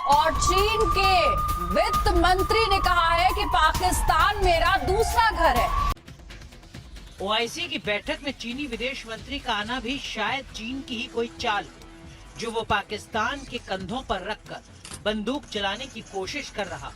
और चीन के वित्त मंत्री ने कहा है कि पाकिस्तान मेरा दूसरा घर है। ओआईसी की बैठक में चीनी विदेश मंत्री का आना भी शायद चीन की ही कोई चाल है, जो वो पाकिस्तान के कंधों पर रखकर बंदूक चलाने की कोशिश कर रहा।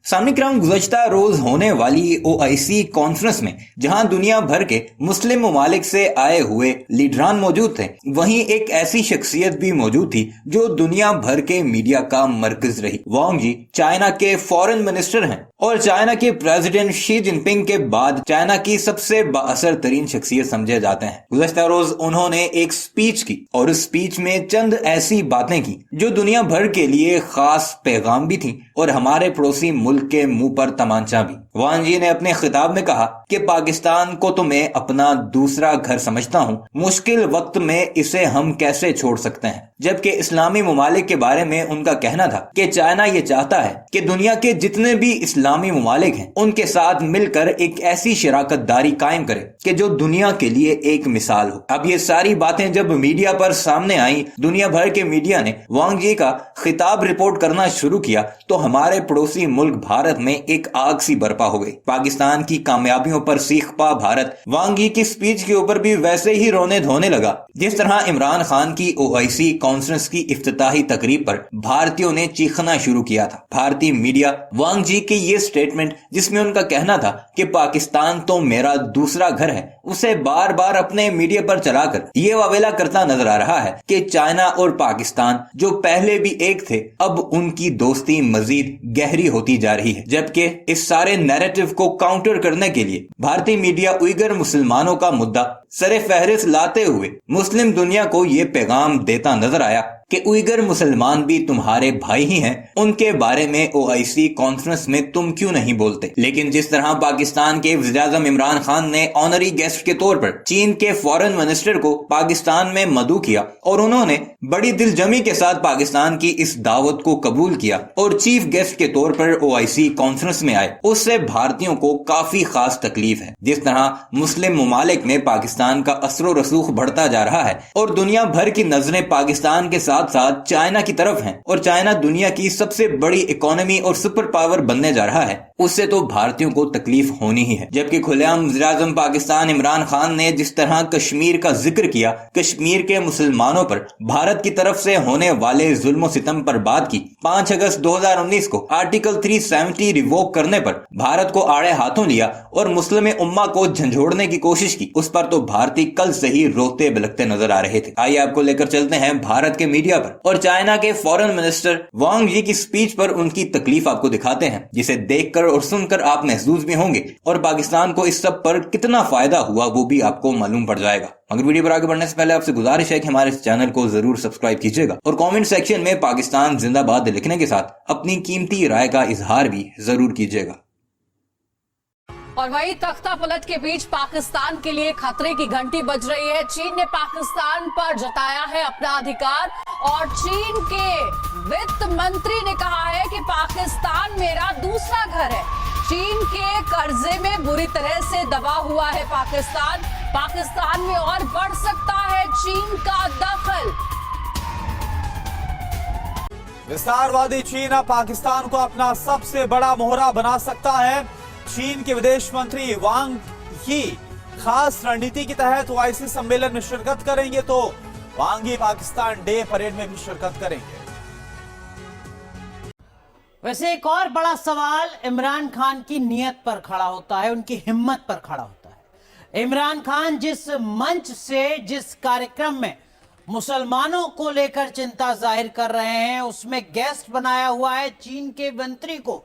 सामने क्रम गुज़श्ता रोज होने वाली ओआईसी कॉन्फ्रेंस में जहां दुनिया भर के मुस्लिम ममालिक से आए हुए लीडरान मौजूद थे, वहीं एक ऐसी शख्सियत भी मौजूद थी जो दुनिया भर के मीडिया का मरकज रही। वांग जी चाइना के फॉरेन मिनिस्टर हैं और चाइना के प्रेसिडेंट शी जिनपिंग के बाद चाइना की सबसे बाअसर तरीन शख्सियत समझे जाते हैं। गुज़श्ता रोज उन्होंने एक स्पीच की और उस स्पीच में चंद ऐसी बातें की जो दुनिया भर के लिए खास पैगाम भी थी और हमारे पड़ोसी मुल्क के मुंह पर तमांचा भी। वांग जी ने अपने खिताब में कहा कि पाकिस्तान को तो मैं अपना दूसरा घर समझता हूं, मुश्किल वक्त में इसे हम कैसे छोड़ सकते हैं। जबकि इस्लामी ममालिक के बारे में उनका कहना था कि चाइना ये चाहता है कि दुनिया के जितने भी इस्लामी ममालिक हैं उनके साथ मिलकर एक ऐसी शराकतदारी कायम करे कि जो दुनिया के लिए एक मिसाल हो। अब ये सारी बातें जब मीडिया पर सामने आई, दुनिया भर के मीडिया ने वांग जी का खिताब रिपोर्ट करना शुरू किया तो हमारे पड़ोसी मुल्क भारत में एक आग सी बर्पा हो गई। पाकिस्तान की कामयाबियों पर सीख पा भारत वांग जी की स्पीच के ऊपर भी वैसे ही रोने धोने लगा जिस तरह इमरान खान की ओआईसी कॉन्फ्रेंस की इफ्तिताही तकरीब पर भारतीयों ने चीखना शुरू किया था। भारतीय मीडिया वांग जी के ये स्टेटमेंट जिसमें उनका कहना था कि पाकिस्तान तो मेरा दूसरा घर है, उसे बार बार अपने मीडिया पर चलाकर ये वावेला करता नजर आ रहा है कि चाइना और पाकिस्तान जो पहले भी एक थे, अब उनकी दोस्ती मजीद गहरी होती जा रही है। जबकि इस सारे नैरेटिव को काउंटर करने के लिए भारतीय मीडिया उइगर मुसलमानों का मुद्दा सरे फहरिस्त लाते हुए मुस्लिम दुनिया को ये पैगाम देता नजर आया कि उइगर मुसलमान भी तुम्हारे भाई ही हैं, उनके बारे में ओआईसी कॉन्फ्रेंस में तुम क्यों नहीं बोलते। लेकिन जिस तरह पाकिस्तान के वज़ीर-ए-आज़म इमरान खान ने ऑनरी गेस्ट के तौर पर चीन के फॉरेन मिनिस्टर को पाकिस्तान में मदऊ किया और उन्होंने बड़ी दिलजमी के साथ पाकिस्तान की इस दावत को कबूल किया और चीफ गेस्ट के तौर पर ओआईसी कॉन्फ्रेंस में आए, उससे भारतीयों को काफी खास तकलीफ है। जिस तरह मुस्लिम ममालिक में पाकिस्तान का असर रसूख बढ़ता जा रहा है और दुनिया भर की नजरें पाकिस्तान के साथ साथ चाइना की तरफ हैं और चाइना दुनिया की सबसे बड़ी इकोनॉमी और सुपर पावर बनने जा रहा है, उससे तो भारतीयों को तकलीफ होनी ही है। जबकि खुलेआम वज़ीर-ए-आज़म पाकिस्तान इमरान खान ने जिस तरह कश्मीर का जिक्र किया, कश्मीर के मुसलमानों पर भारत की तरफ से होने वाले जुल्म सितम पर बात की, 5 अगस्त 2019 को आर्टिकल 370 रिवोक करने पर भारत को आड़े हाथों लिया और मुस्लिम उम्मा को झंझोड़ने की कोशिश की, उस पर तो भारतीय कल से ही रोते बिलखते नजर आ रहे थे। आइए आपको लेकर चलते हैं भारत के मीडिया पर और चाइना के फॉरेन मिनिस्टर वांग जी की स्पीच पर उनकी तकलीफ आपको दिखाते हैं, जिसे देखकर और सुनकर आप महसूस भी होंगे और पाकिस्तान को इस सब पर कितना फायदा हुआ वो भी आपको मालूम पड़ जाएगा। मगर वीडियो पर आगे बढ़ने से पहले आपसे गुजारिश है कि हमारे इस चैनल को जरूर सब्सक्राइब कीजिएगा और कमेंट सेक्शन में पाकिस्तान जिंदाबाद लिखने के साथ अपनी कीमती राय का इजहार भी जरूर कीजिएगा। और वही तख्ता पलट के बीच पाकिस्तान के लिए खतरे की घंटी बज रही है। चीन ने पाकिस्तान पर जताया है अपना अधिकार और चीन के वित्त मंत्री ने कहा है कि पाकिस्तान मेरा दूसरा घर है। चीन के कर्जे में बुरी तरह से दबा हुआ है पाकिस्तान में और बढ़ सकता है चीन का दखल। विस्तारवादी चीन अब पाकिस्तान को अपना सबसे बड़ा मोहरा बना सकता है। चीन के विदेश मंत्री वांग ही खास रणनीति के तहत ओआईसी सम्मेलन में शिरकत करेंगे तो वांग ही पाकिस्तान डे परेड में भी शिरकत करेंगे। वैसे एक और बड़ा सवाल इमरान खान की नीयत पर खड़ा होता है, उनकी हिम्मत पर खड़ा होता है। इमरान खान जिस मंच से, जिस कार्यक्रम में मुसलमानों को लेकर चिंता जाहिर कर रहे हैं, उसमें गेस्ट बनाया हुआ है चीन के मंत्री को।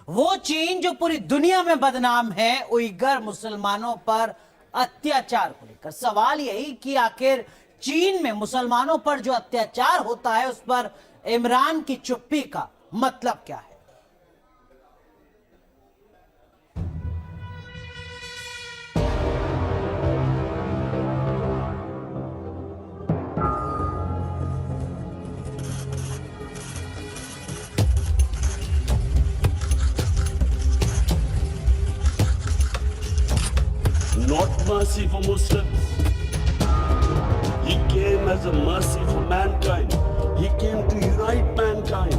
वो चीन जो पूरी दुनिया में बदनाम है उइगर मुसलमानों पर अत्याचार को लेकर। सवाल यही कि आखिर चीन में मुसलमानों पर जो अत्याचार होता है उस पर इमरान की चुप्पी का मतलब क्या है। Not mercy for Muslims. He came as a mercy for mankind. He came to unite mankind.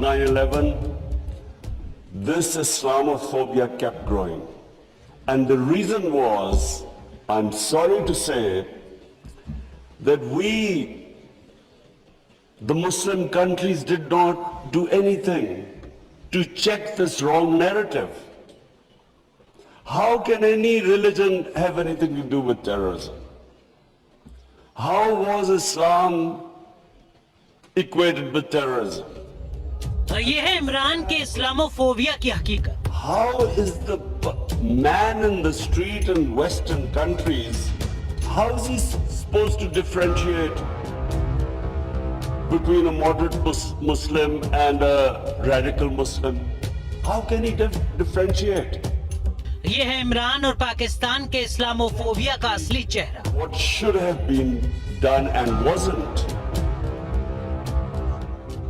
9/11, this Islamophobia kept growing. And the reason was, I'm sorry to say, that we, the Muslim countries, did not do anything to check this wrong narrative. How can any religion have anything to do with terrorism? How was Islam equated with terrorism? ये है इमरान के Islamophobia की हकीकत। How is the man in the street in Western countries, how is he supposed to differentiate between a moderate Muslim and a radical Muslim? How can he differentiate? ये है इमरान और पाकिस्तान के Islamophobia का असली चेहरा। What should have been done and wasn't?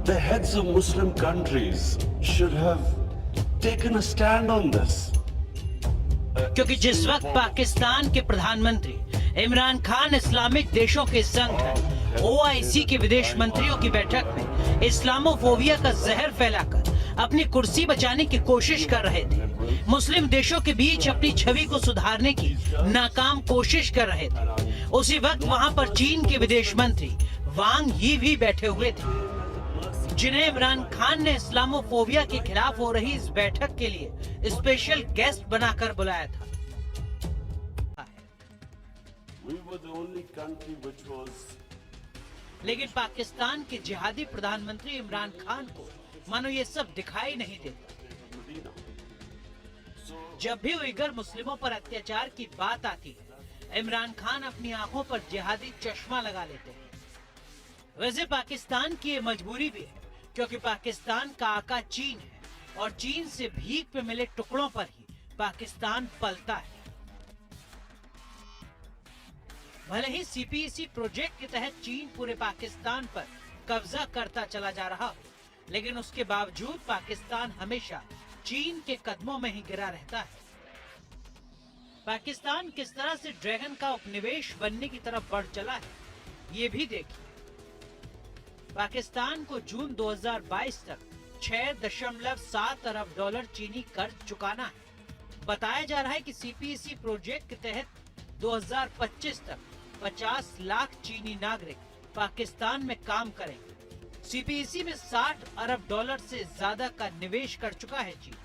The heads of Muslim countries should have taken a stand on this. क्योंकि जिस वक्त पाकिस्तान के प्रधानमंत्री इमरान खान इस्लामिक देशों के संगठन OIC के विदेश मंत्रियों की बैठक में इस्लामोफोबिया का जहर फैलाकर अपनी कुर्सी बचाने की कोशिश कर रहे थे, मुस्लिम देशों के बीच अपनी छवि को सुधारने की नाकाम कोशिश कर रहे थे, उसी वक्त वहां पर चीन के विदेश मंत्री वांग यी भी बैठे हुए थे, जिन्हें इमरान खान ने इस्लामोफोबिया के खिलाफ हो रही इस बैठक के लिए स्पेशल गेस्ट बनाकर बुलाया था। We were the only country which was लेकिन पाकिस्तान के जिहादी प्रधानमंत्री इमरान खान को मानो ये सब दिखाई नहीं देता। जब भी उइगर मुस्लिमों पर अत्याचार की बात आती है, इमरान खान अपनी आंखों पर जिहादी चश्मा लगा लेते हैं। वैसे पाकिस्तान की ये मजबूरी भी है, क्योंकि पाकिस्तान का आका चीन है और चीन से भीख पे मिले टुकड़ों पर ही पाकिस्तान पलता है। भले ही CPEC प्रोजेक्ट के तहत चीन पूरे पाकिस्तान पर कब्जा करता चला जा रहा हो, लेकिन उसके बावजूद पाकिस्तान हमेशा चीन के कदमों में ही गिरा रहता है। पाकिस्तान किस तरह से ड्रैगन का उपनिवेश बनने की तरफ बढ़ चला है, ये भी देखिए। पाकिस्तान को जून 2022 तक $6.7 अरब चीनी कर्ज चुकाना है। बताया जा रहा है कि CPEC प्रोजेक्ट के तहत 2025 तक 50 लाख चीनी नागरिक पाकिस्तान में काम करेंगे। CPEC में $60 अरब से ज्यादा का निवेश कर चुका है चीन।